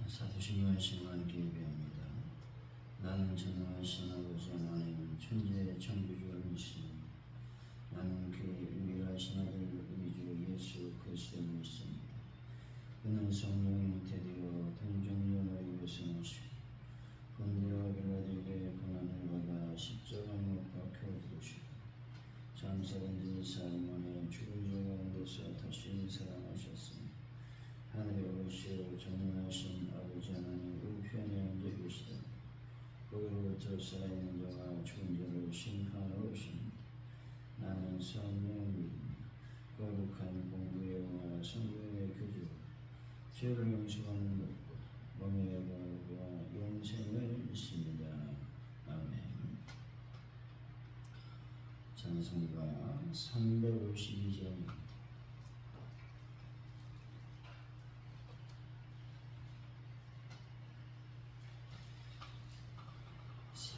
사도신 말씀과 함께 예배합니다. 나는 전능하신 아버지 하나님 천지의 창조주를 믿습니다. 나는 그의 유일하신 아들 우리 주 예수 그리스도를 믿습니다. 그는 성령이 잉태되어 동정녀의 입에서 나시고 본디오 빌라도에게 고난을 받아 십자가에 못 박혀 죽으시고 장사된 지 사흘 만에 죽은 자 가운데서 다시 살아나셨습니다. 하늘에 오르시어 전능하신 아버지 하나님 우편에 앉아 계시다. 거기로부터 살아있는 자와 죽은 자를 심판하러 오십니다. 나는 성령을 믿습니다. 거룩한 공부의 영화 성령의 교주 죄를 용서하는 것과 몸의 부활과 영생을 믿습니다. 아멘. 찬송가 352장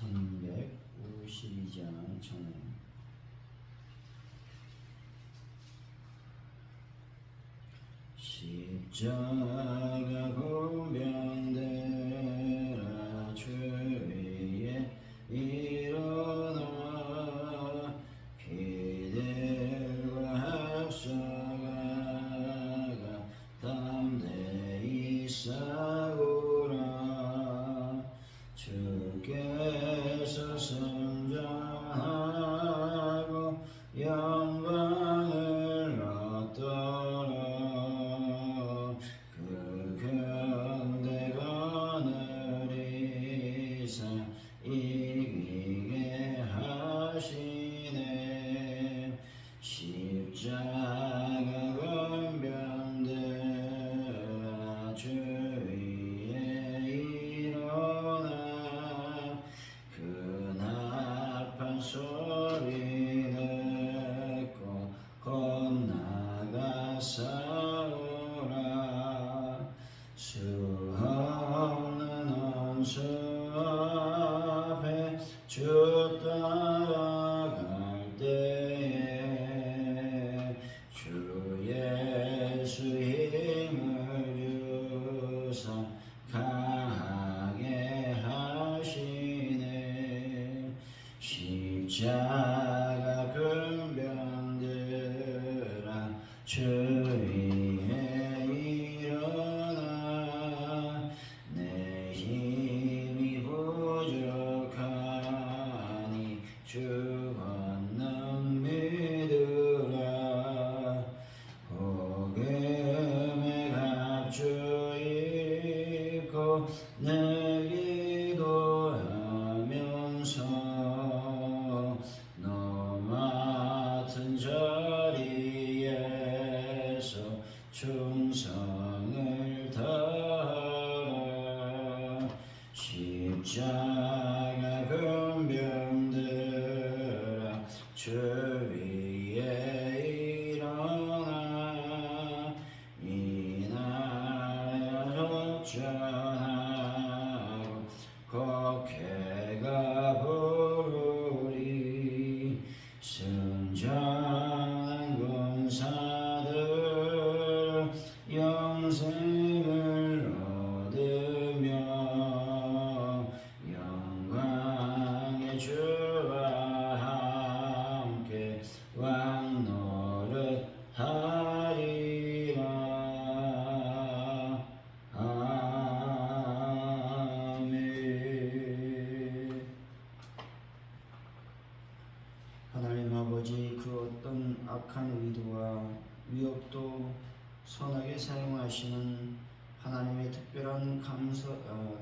352장 찬양. 십자가 고병되라 주 위에 일어나 기들과 합사가 담대히 싸우라. 주께서 선전하고 영광을 얻더라. 그 견대가 느리사 이기게 하시네. 십자가 권병들아 주 위에 일어나 그 나팔 소리 듣고 건나가 싸우라. 수없는 원수 앞에 주 따라갈 때에 주 예수 힘을 주사 강하게 하시네. 십자가 근병들아 주 위에 일어나. 내 힘이 부족하니 주 권능 믿으라. 복음의 갑주 입고 내 기도하면서 너 맡은 자리에서 충성을 다하라. 십자가 근병들아 주 위에 일어나. 이나라 전하고 곡해가 부르리. 승전한 군사들 영생을 얻으며 영광의 주와 함께 왕노릇하리라. 아멘. 하나님 아버지, 그 어떤 악한 의도와 위협도 선하게 사용하시는 하나님의 특별한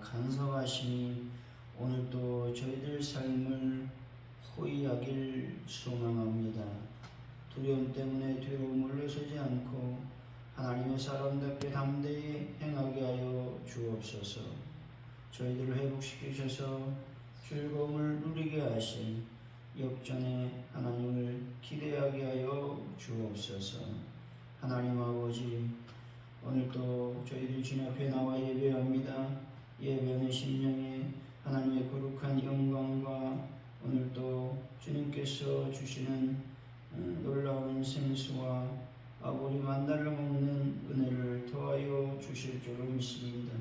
간섭하심이 오늘도 저희들 삶을 호위하길 소망합니다. 두려움 때문에 뒤로 물러서지 않고 하나님의 사람답게 담대히 행하게 하여 주옵소서. 저희들을 회복시키셔서 즐거움을 누리게 하신 역전의 하나님을 기대하게 하여 주옵소서. 하나님 아버지, 오늘도 저희들 주님 앞에 나와 예배합니다. 예배하는 심령에 하나님의 거룩한 영광과 오늘도 주님께서 주시는 놀라운 생수와 우리 만나를 먹는 은혜를 더하여 주실 줄로 믿습니다.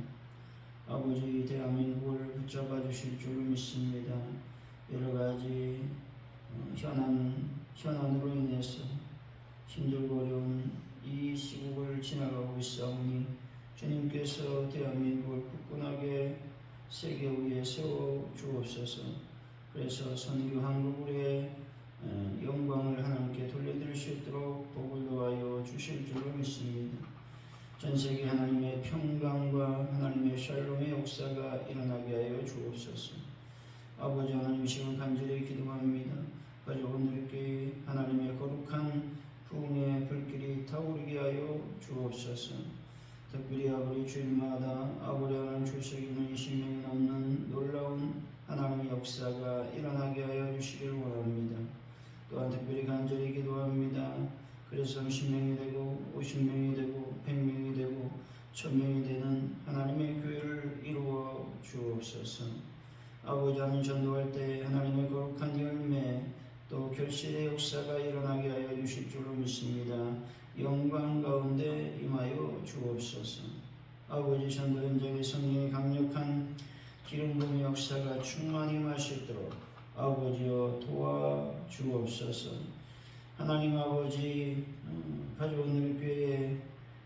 주실 줄로 믿습니다. 여러 가지 현안으로 인해서 힘들고 어려운 이 시국을 지나가고 있사오니 주님께서 대한민국을 굳건하게 세계 위에 세워 주옵소서. 그래서 선교한국의 영광을 하나님께 돌려드릴 수 있도록 복을 도와여 주실 줄로 믿습니다. 전세계 하나님의 평강과 하나님의 샬롬의 역사가 일어나게 하여 주옵소서. 아버지 하나님, 이 시간 간절히 기도합니다. 가족분들께 하나님의 거룩한 부흥의 불길이 타오르게 하여 주옵소서. 특별히 아버지 주일마다 아버지 하나님 출석이는 20명이 넘는 놀라운 하나님의 역사가 일어나게 하여 주시길 원합니다. 또한 특별히 간절히 기도합니다. 그래서 30명이 되고 50명이 되고 100명이 되고 1000명이 되는 하나님의 교회를 이루어 주옵소서. 아버지 하나님, 전도할 때 하나님의 거룩한 열매 또 결실의 역사가 일어나게 하여 주실 줄로 믿습니다. 영광 가운데 임하여 주옵소서. 아버지, 전도 현장의 성령의 강력한 기름 부음의 역사가 충만히 임할 수 있도록 아버지여 도와주옵소서. 하나님 아버지, 가족오늘 교회에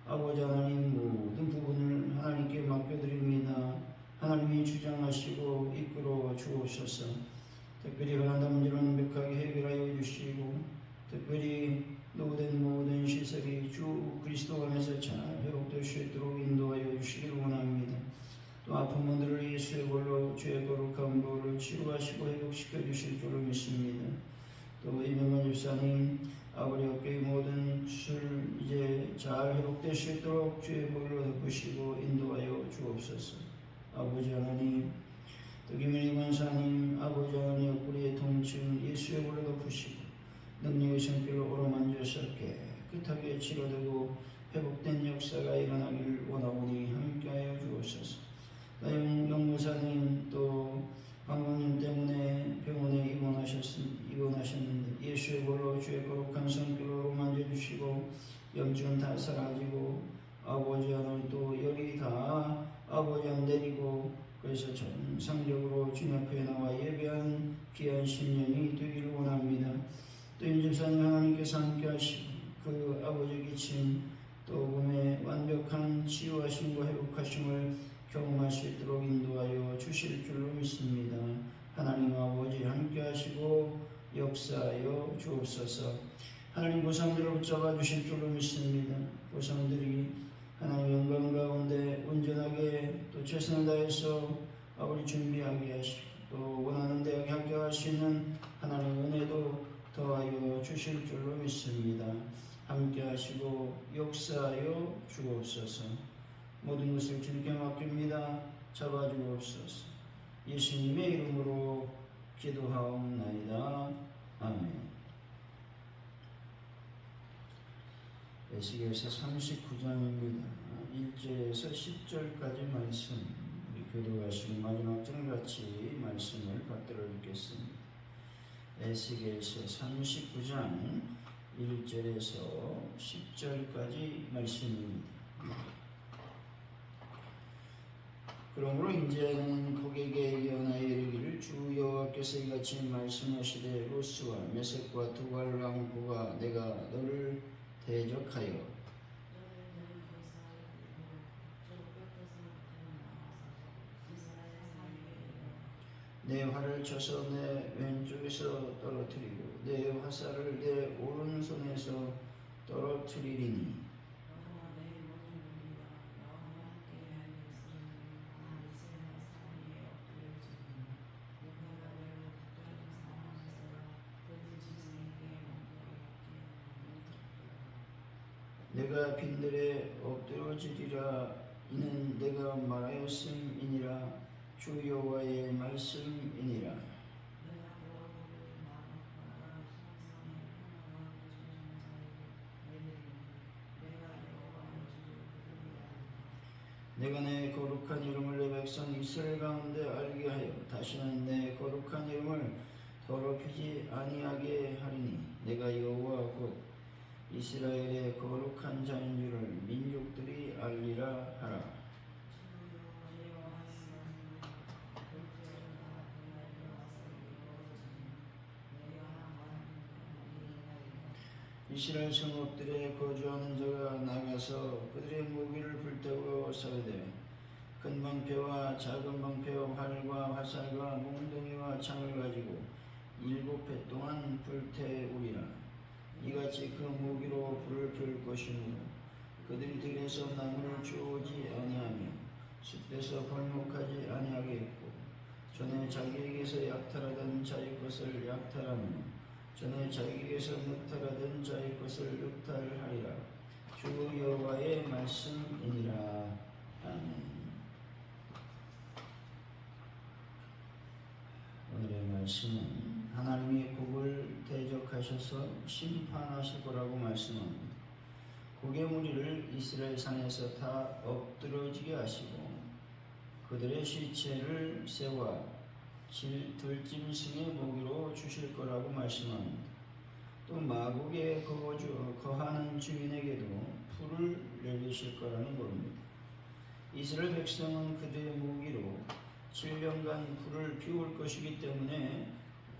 아버지 하나님 모든 부분을 하나님께 맡겨드립니다. 하나님이 주장하시고 이끌어 주옵소서. 특별히 현안 문제를 완벽하게 해결하여 주시고 특별히 노후된 모든 시설이 주 그리스도 안에서 잘 회복될 수 있도록 인도하여 주시길 원합니다. 또 아픈 분들을 예수의 볼로 죄의 거룩한 볼을 치유하시고 회복시켜 주실 줄로 믿습니다. 또 이명만 집사님 아버지 어깨의 모든 술 이제 잘 회복될 수 있도록 주의 볼로 덮으시고 인도하여 주옵소서. 아버지 하나님, 또 김일희 권사님 아버지 하나님 옆구리의 통증 예수의 볼로 덮으시고 능력의 손길로 오로만져서 깨끗하게 치료되고 회복된 역사가 일어나기를 원하오니 함께하여 주옵소서. 영무사님 또 방광염 때문에 병원에 입원하셨는데 예수의 볼로 주의 거룩한 손길로 만져주시고 염증은 다 사라지고 아버지 하나님 또 열이 다 아버지 안 내리고 그래서 정상적으로 주님 앞에 나와 예배한 귀한 신년이 되기를 원합니다. 또 임집사님 하나님께서 함께 하시고 그 아버지 기침 또 몸의 완벽한 치유하심과 회복하심을 경험할 수 있도록 인도하여 주실 줄로 믿습니다. 하나님 아버지 함께 하시고 역사하여 주옵소서. 하나님 고상들을 붙잡아 주실 줄로 믿습니다. 고상들이 하나님 영광 가운데 온전하게 또 최선을 다해서 아버지 준비하게 하시고 또 원하는 대학에 합격할 수 있는 하나님 은혜도 더하여 주실 줄로 믿습니다. 함께 하시고 역사하여 주옵소서. 모든 것을 주님께 맡깁니다. 잡아주옵소서. 예수님의 이름으로 기도하옵나이다. 아멘. 에스겔서 39장입니다. 1절에서 10절까지 말씀, 우리 교도가시는 마지막 장같이 말씀을 받들어 읽겠습니다. 에스겔서 39장 1절에서 10절까지 말씀입니다. 그러므로 이제는 고객에게 예언하여 이르기를 주 여호와께서 이같이 말씀하시되 로스와 메섹과 두발 왕국아 내가 너를 대적하여 내 활을 쳐서 내 왼쪽에서 떨어뜨리고 내 화살을 내 오른손에서 떨어뜨리리니 내가 빈들에 엎드러지리라. 이는 내가 말하였음이니라. 주 여호와의 말씀이니라. 내가 내 거룩한 이름을 내 백성 이스라엘 가운데 알게 하여 다시는 내 거룩한 이름을 더럽히지 아니하게 하리니 내가 여호와 곧 이스라엘의 거룩한 자인 줄을 민족들이 알리라 하라. 이스라엘 성읍들에 거주하는 자가 나가서 그들의 무기를 불태워 싸우되 큰 방패와 작은 방패와 활과 화살과 몽둥이와 창을 가지고 7해 동안 불태우리라. 이같이 그 무기로 불을 피울 것이므로 그들이 들에서 나무를 주우지 아니하며 숲에서 벌목하지 아니하겠고 전에 자기에게서 약탈하던 자의 것을 약탈하며 전에 자기에게서 늑탈하던 자의 것을 늑탈하리라. 주 여호와의 말씀이니라. 아멘. 오늘의 말씀은 하나님이 곡을 대적하셔서 심판하실 거라고 말씀합니다. 곡의 무리를 이스라엘 산에서 다 엎드러지게 하시고 그들의 시체를 새와 들짐승의 모기로 주실 거라고 말씀합니다. 또 마국에 거하는 주민에게도 풀을 내리실 거라는 겁니다. 이스라엘 백성은 그들의 무기로 7년간 불을 피울 것이기 때문에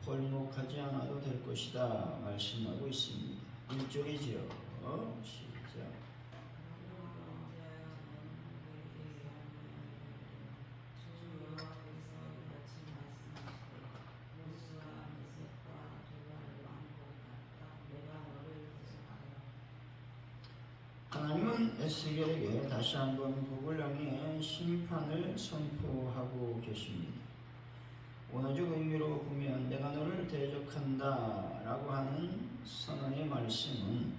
벌목하지 않아도 될 것이다 말씀하고 있습니다. 1절이지요. 시작. 하나님은 에스겔에게 다시 한번 북을 향해 심판을 선포하고 계십니다. 원어적 의미로 보면 내가 너를 대적한다 라고 하는 선언의 말씀은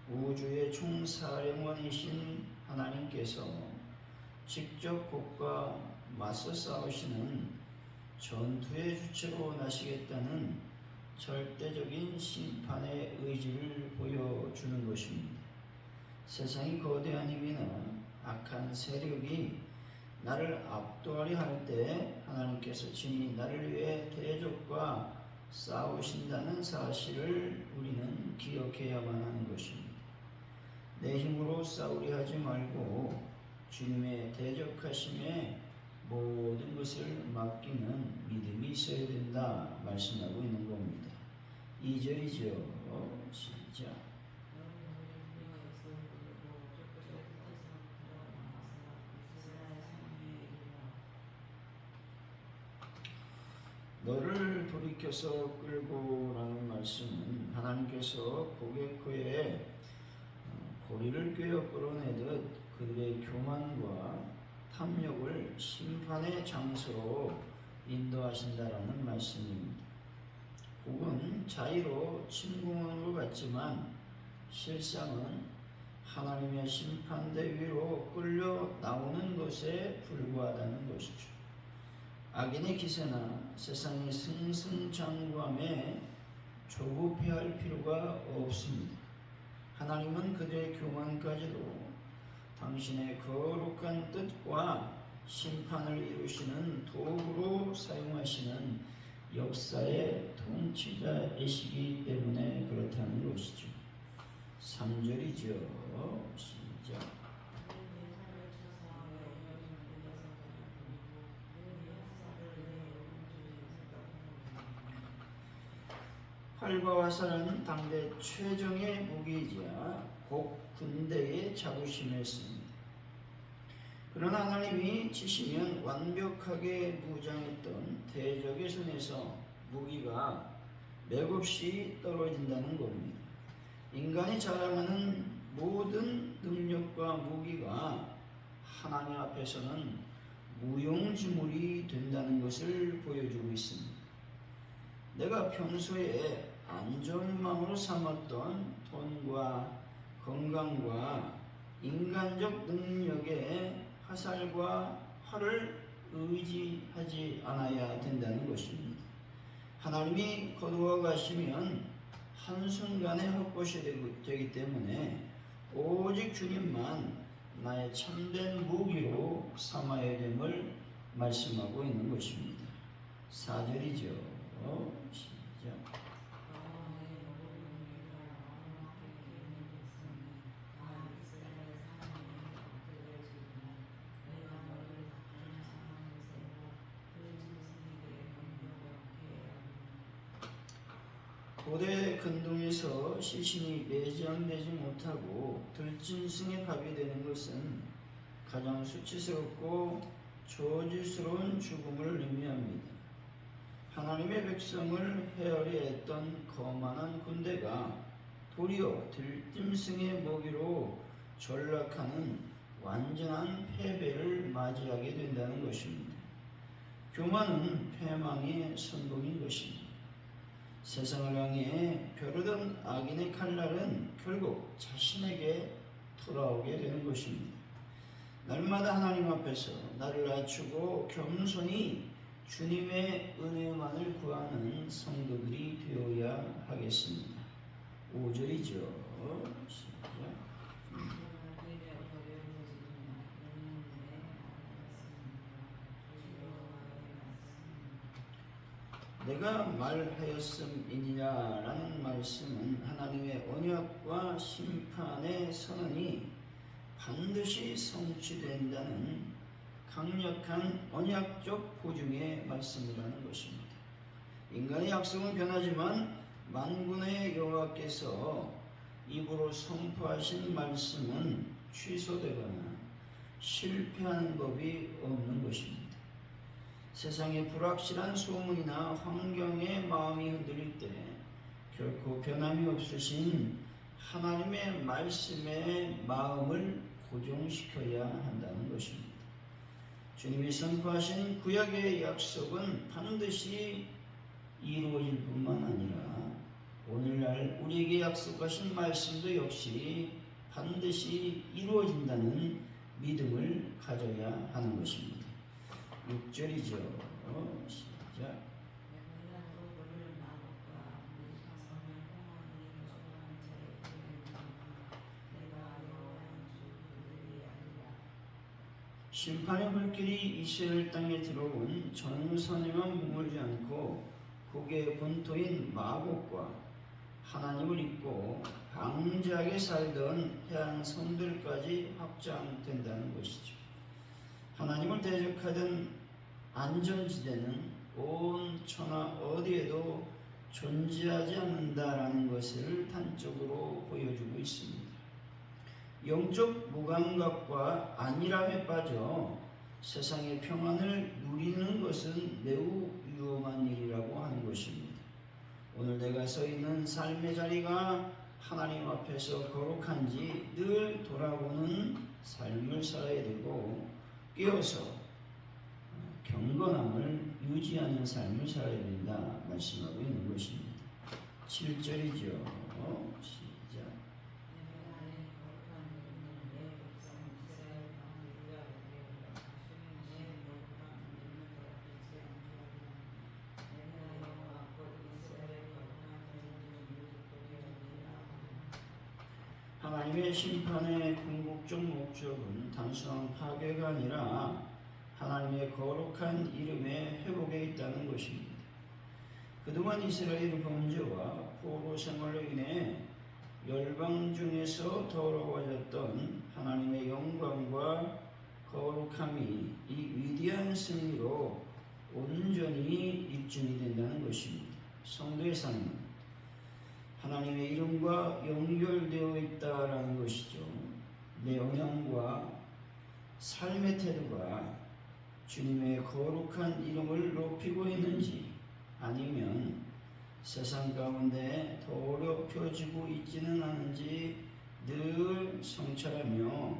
우주의 총사령관이신 하나님께서 직접 곡과 맞서 싸우시는 전투의 주체로 나시겠다는 절대적인 심판의 의지를 보여주는 것입니다. 세상이 거대한 힘이나 악한 세력이 나를 압도하려 할 때 하나님께서 친히 나를 위해 대적과 싸우신다는 사실을 우리는 기억해야만 하는 것입니다. 내 힘으로 싸우려 하지 말고 주님의 대적하심에 모든 것을 맡기는 믿음이 있어야 된다 말씀하고 있는 겁니다. 2절이죠. 시작. 너를 돌이켜서 끌고라는 말씀은 하나님께서 고객코에 고리를 꿰어 끌어내듯 그들의 교만과 탐욕을 심판의 장소로 인도하신다라는 말씀입니다. 곡은 자의로 침공한 것 같지만 실상은 하나님의 심판대 위로 끌려 나오는 것에 불과하다는 것이죠. 악인의 기세나 세상의 승승장구함에 조급해할 필요가 없습니다. 하나님은 그들의 교만까지도 당신의 거룩한 뜻과 심판을 이루시는 도구로 사용하시는 역사의 통치자이시기 때문에 그렇다는 것이죠. 3절이죠. 시작. 활과 화살은 당대 최정의 무기이자 곡 군대의 자부심이었습니다. 그러나 하나님이 치시면 완벽하게 무장했던 대적의 손에서 무기가 맥없이 떨어진다는 겁니다. 인간이 자랑하는 모든 능력과 무기가 하나님 앞에서는 무용지물이 된다는 것을 보여주고 있습니다. 내가 평소에 안전망으로 삼았던 돈과 건강과 인간적 능력에 화살과 활을 의지하지 않아야 된다는 것입니다. 하나님이 거두어 가시면 한순간에 헛것이 되기 때문에 오직 주님만 나의 참된 무기로 삼아야 됨을 말씀하고 있는 것입니다. 4절이죠. 시작. 돌의 근동에서 시신이 매장되지 못하고 들짐승의 밥이 되는 것은 가장 수치스럽고 저주스러운 죽음을 의미합니다. 하나님의 백성을 헤아려 했던 거만한 군대가 도리어 들짐승의 먹이로 전락하는 완전한 패배를 맞이하게 된다는 것입니다. 교만은 패망의 선봉인 것입니다. 세상을 향해 벼르던 악인의 칼날은 결국 자신에게 돌아오게 되는 것입니다. 날마다 하나님 앞에서 나를 낮추고 겸손히 주님의 은혜만을 구하는 성도들이 되어야 하겠습니다. 5절이죠. 시작. 내가 말하였음이니라라는 말씀은 하나님의 언약과 심판의 선언이 반드시 성취된다는 강력한 언약적 보증의 말씀이라는 것입니다. 인간의 약속은 변하지만 만군의 여호와께서 입으로 선포하신 말씀은 취소되거나 실패하는 법이 없는 것입니다. 세상의 불확실한 소문이나 환경에 마음이 흔들릴 때 결코 변함이 없으신 하나님의 말씀에 마음을 고정시켜야 한다는 것입니다. 주님이 선포하신 구약의 약속은 반드시 이루어질 뿐만 아니라 오늘날 우리에게 약속하신 말씀도 역시 반드시 이루어진다는 믿음을 가져야 하는 것입니다. 6절이죠. 시작. 심판의 불길이 이스라엘 땅에 들어온 전선에만 머물지 않고 고개의 본토인 마곡과 하나님을 잊고 방자하게 살던 해안 성들까지 확장된다는 것이죠. 하나님을 대적하던 안전지대는 온 천하 어디에도 존재하지 않는다라는 것을 단적으로 보여주고 있습니다. 영적 무감각과 안일함에 빠져 세상의 평안을 누리는 것은 매우 위험한 일이라고 하는 것입니다. 오늘 내가 서 있는 삶의 자리가 하나님 앞에서 거룩한지 늘 돌아보는 삶을 살아야 되고 깨어서 경건함을 유지하는 삶을 살아야 된다 말씀하고 있는 것입니다. 7절이죠. 시작. 하나님의 심판의 궁극적 목적은 단순한 파괴가 아니라 하나님의 거룩한 이름의 회복에 있다는 것입니다. 그동안 이스라엘 범죄와 포로 생활로 인해 열방 중에서 더러워졌던 하나님의 영광과 거룩함이 이 위대한 승리로 온전히 입증이 된다는 것입니다. 성도의 삶은 하나님의 이름과 연결되어 있다라는 것이죠. 내 영향과 삶의 태도가 주님의 거룩한 이름을 높이고 있는지 아니면 세상 가운데 더럽혀지고 있지는 않은지 늘 성찰하며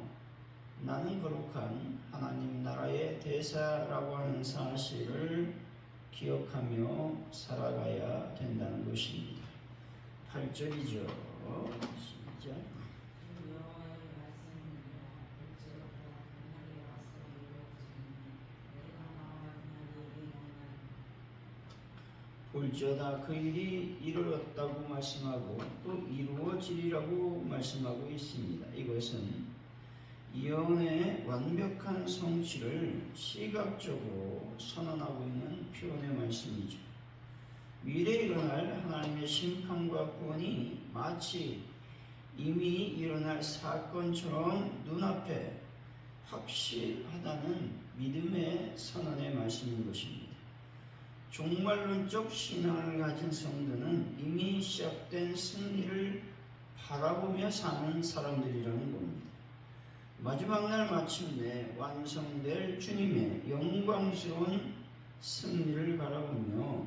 나는 거룩한 하나님 나라의 대사라고 하는 사실을 기억하며 살아가야 된다는 것입니다. 8절이죠. 시작. 볼지어다 그 일이 이루어졌다고 말씀하고 또 이루어지리라고 말씀하고 있습니다. 이것은 예언의 완벽한 성취를 시각적으로 선언하고 있는 표현의 말씀이죠. 미래에 일어날 하나님의 심판과 구원이 마치 이미 일어날 사건처럼 눈앞에 확실하다는 믿음의 선언의 말씀인 것입니다. 종말론적 신앙을 가진 성도는 이미 시작된 승리를 바라보며 사는 사람들이라는 겁니다. 마지막 날 마침내 완성될 주님의 영광스러운 승리를 바라보며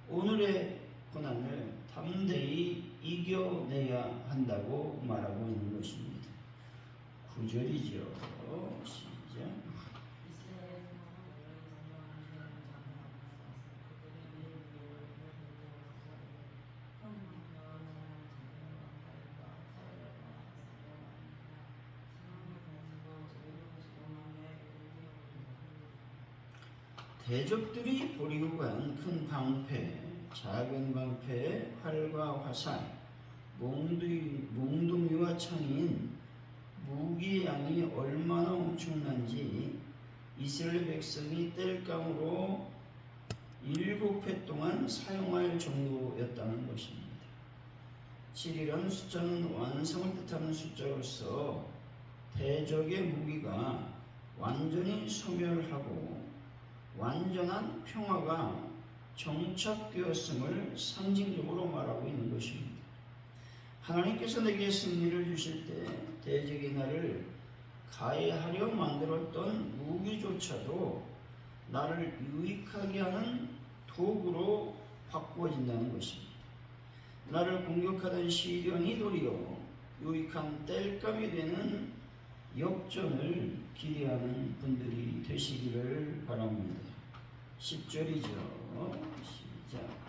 오늘의 고난을 담대히 이겨내야 한다고 말하고 있는 것입니다. 9절이죠. 시작. 대적들이 버리고 간 큰 방패, 작은 방패, 활과 화살, 몽둥이와 창인 무기의 양이 얼마나 엄청난지 이스라엘 백성이 땔감으로 7회 동안 사용할 정도였다는 것입니다. 7이라는 숫자는 완성을 뜻하는 숫자로서 대적의 무기가 완전히 소멸하고 완전한 평화가 정착되었음을 상징적으로 말하고 있는 것입니다. 하나님께서 내게 승리를 주실 때 대적이 나를 가해하려 만들었던 무기조차도 나를 유익하게 하는 도구로 바꾸어진다는 것입니다. 나를 공격하던 시련이 도리어 유익한 땔감이 되는 역전을 기대하는 분들이 되시기를 바랍니다. 10절이죠. 시작.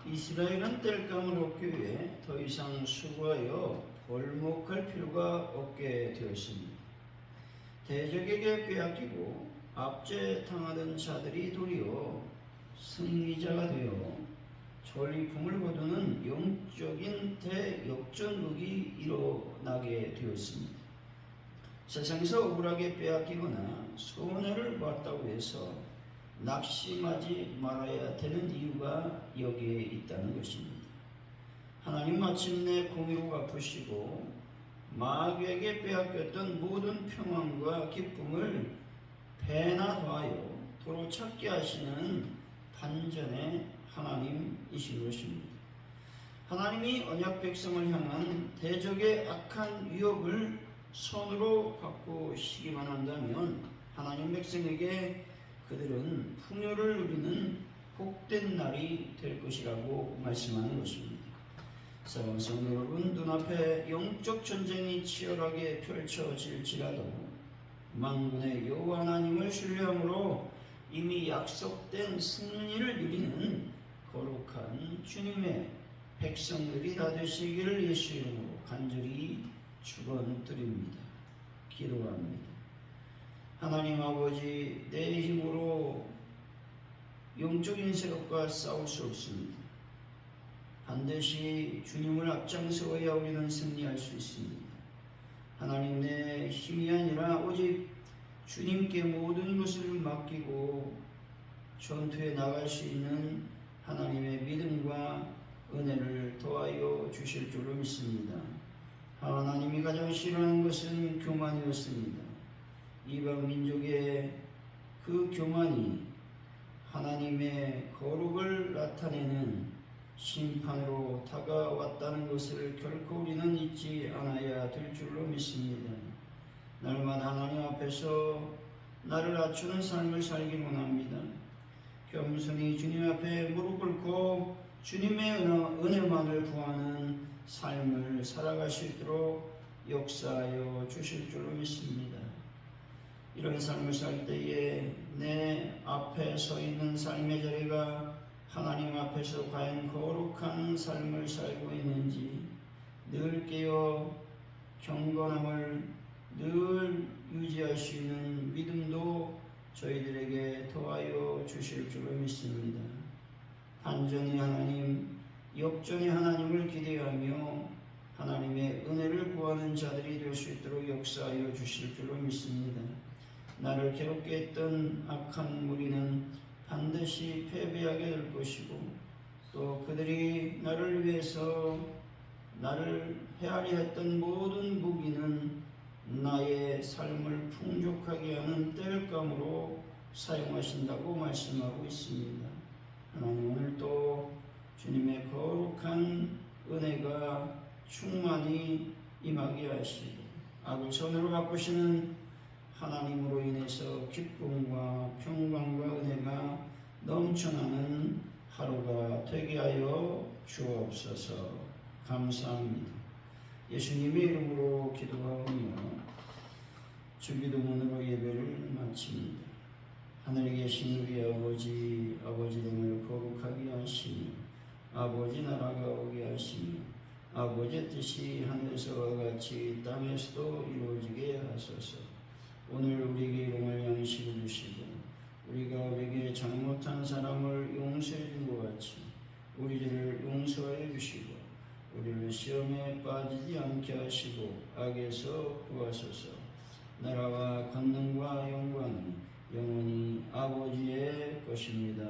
이스라엘은 땔감을 얻기 위해 더 이상 수고하여 벌목할 필요가 없게 되었습니다. 대적에게 빼앗기고 압제당하던 자들이 도리어 승리자가 되어 전리품을 거두는 영적인 대역전극이 일어나게 되었습니다. 세상에서 억울하게 빼앗기거나 손해를 봤다고 해서 낙심하지 말아야 되는 이유가 여기에 있다는 것입니다. 하나님 마침내 공의로 갚으시고 마귀에게 빼앗겼던 모든 평안과 기쁨을 배나 더하여 도로 찾게 하시는 반전의 하나님이신 것입니다. 하나님이 언약 백성을 향한 대적의 악한 위협을 손으로 바꾸시기만 한다면 하나님 백성에게 그들은 풍요를 누리는 복된 날이 될 것이라고 말씀하는 것입니다. 사랑하는 성도 여러분, 눈앞에 영적 전쟁이 치열하게 펼쳐질지라도 만군의 여호와 하나님을 신뢰함으로 이미 약속된 승리를 누리는 거룩한 주님의 백성들이 다 되시기를 예수 이름으로 간절히 축원드립니다. 기도합니다. 하나님 아버지, 내 힘으로 영적인 세력과 싸울 수 없습니다. 반드시 주님을 앞장서야 우리는 승리할 수 있습니다. 하나님, 내 힘이 아니라 오직 주님께 모든 것을 맡기고 전투에 나갈 수 있는 하나님의 믿음과 은혜를 더하여 주실 줄로 믿습니다. 하나님이 가장 싫어하는 것은 교만이었습니다. 이방 민족의 그 교만이 하나님의 거룩을 나타내는 심판으로 다가왔다는 것을 결코 우리는 잊지 않아야 될 줄로 믿습니다. 날마다 하나님 앞에서 나를 낮추는 삶을 살길 원합니다. 겸손히 주님 앞에 무릎 꿇고 주님의 은혜만을 구하는 삶을 살아갈 수 있도록 역사하여 주실 줄로 믿습니다. 이런 삶을 살 때에 내 앞에 서 있는 삶의 자리가 하나님 앞에서 과연 거룩한 삶을 살고 있는지 늘 깨어 경건함을 늘 유지할 수 있는 믿음도 저희들에게 더하여 주실 줄로 믿습니다. 반전의 하나님, 역전의 하나님을 기대하며 하나님의 은혜를 구하는 자들이 될 수 있도록 역사하여 주실 줄로 믿습니다. 나를 괴롭게 했던 악한 무리는 반드시 패배하게 될 것이고, 또 그들이 나를 위해서 나를 헤아려 했던 모든 무기는 나의 삶을 풍족하게 하는 땔감으로 사용하신다고 말씀하고 있습니다. 하나님, 오늘도 주님의 거룩한 은혜가 충만히 임하게 하시고, 악을 선으로 바꾸시는 하나님으로 인해서 기쁨과 평강과 은혜가 넘쳐나는 하루가 되게 하여 주옵소서. 감사합니다. 예수님의 이름으로 기도하오며 주기도문으로 예배를 마칩니다. 하늘에 계신 우리 아버지, 아버지 이름을 거룩하게 하시며 아버지 나라가 오게 하시며 아버지의 뜻이 하늘에서와 같이 땅에서도 이루어지게 하소서. 오늘 우리에게 일용할 양식을 주시고 우리가 우리에게 잘못한 사람을 용서해 준 것 같이 우리 죄를 용서해 주시고 우리를 시험에 빠지지 않게 하시고 악에서 구하소서. 나라와 권능과 영광이 영원히 아버지의 것입니다.